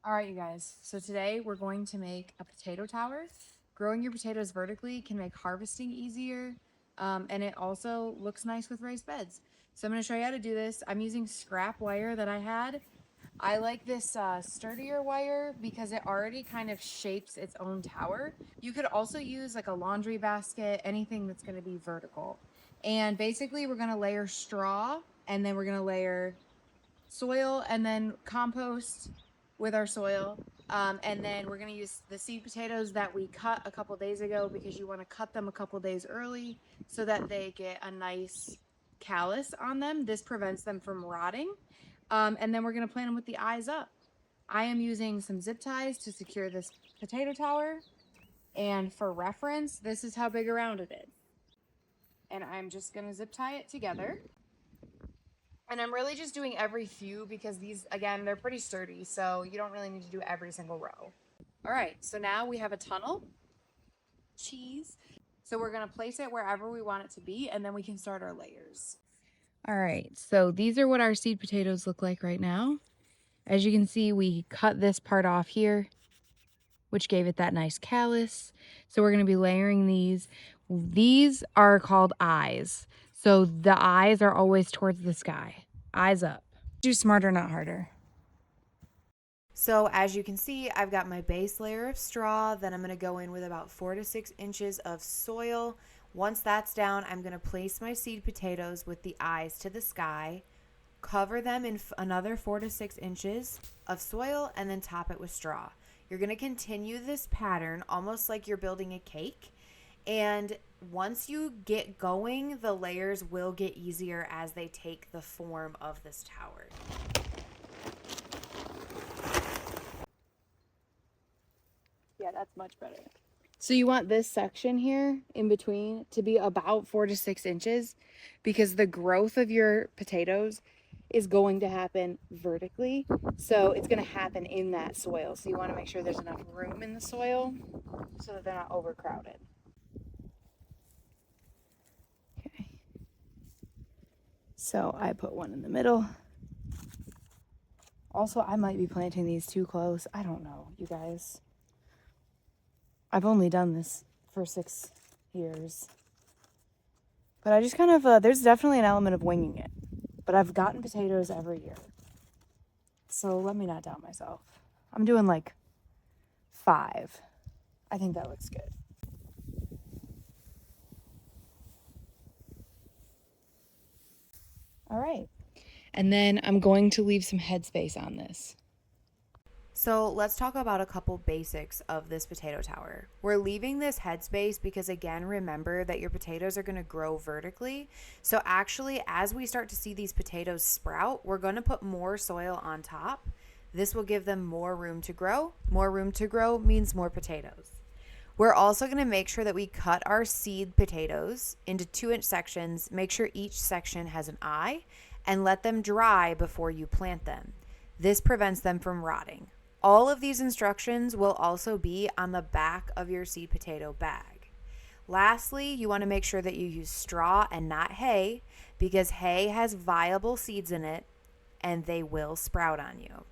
All right, you guys. So today we're going to make a potato tower. Growing your potatoes vertically can make harvesting easier, and it also looks nice with raised beds. So I'm going to show you how to do this. I'm using scrap wire that I had. I like this sturdier wire because it already kind of shapes its own tower. You could also use like a laundry basket, anything that's going to be vertical. And basically we're going to layer straw, and then we're going to layer soil and then compost with our soil. And then we're going to use the seed potatoes that we cut a couple days ago, because you want to cut them a couple days early so that they get a nice callus on them. This prevents them from rotting. And then we're going to plant them with the eyes up. I am using some zip ties to secure this potato tower. And for reference, this is how big around it is. And I'm just going to zip tie it together. And I'm really just doing every few because these, again, they're pretty sturdy, so you don't really need to do every single row. All right, so now we have a tunnel. Cheese. So we're gonna place it wherever we want it to be, and then we can start our layers. All right, so these are what our seed potatoes look like right now. As you can see, we cut this part off here, which gave it that nice callus. So we're gonna be layering these. These are called eyes. So the eyes are always towards the sky. Eyes up. Do smarter, not harder. So as you can see, I've got my base layer of straw. Then I'm going to go in with about 4 to 6 inches of soil. Once that's down, I'm going to place my seed potatoes with the eyes to the sky, cover them in another 4 to 6 inches of soil, and then top it with straw. You're going to continue this pattern almost like you're building a cake. And once you get going, the layers will get easier as they take the form of this tower. Yeah, that's much better. So you want this section here in between to be about 4 to 6 inches, because the growth of your potatoes is going to happen vertically. So it's going to happen in that soil. So you want to make sure there's enough room in the soil so that they're not overcrowded. Okay. So I put one in the middle. Also, I might be planting these too close. I don't know, you guys. I've only done this for 6 years. But I just kind of, there's definitely an element of winging it. But I've gotten potatoes every year. So let me not doubt myself. I'm doing like 5. I think that looks good. All right. And then I'm going to leave some headspace on this. So let's talk about a couple basics of this potato tower. We're leaving this headspace because, again, remember that your potatoes are going to grow vertically. So actually, as we start to see these potatoes sprout, we're going to put more soil on top. This will give them more room to grow. More room to grow means more potatoes. We're also going to make sure that we cut our seed potatoes into 2-inch sections. Make sure each section has an eye, and let them dry before you plant them. This prevents them from rotting. All of these instructions will also be on the back of your seed potato bag. Lastly, you want to make sure that you use straw and not hay, because hay has viable seeds in it and they will sprout on you.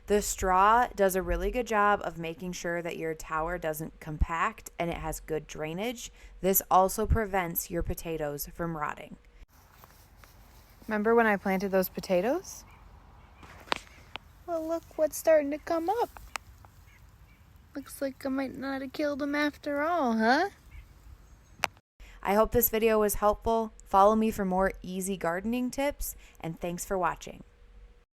The straw does a really good job of making sure that your tower doesn't compact and it has good drainage. This also prevents your potatoes from rotting. Remember when I planted those potatoes? Well, look what's starting to come up. Looks like I might not have killed them after all, huh? I hope this video was helpful. Follow me for more easy gardening tips, and thanks for watching.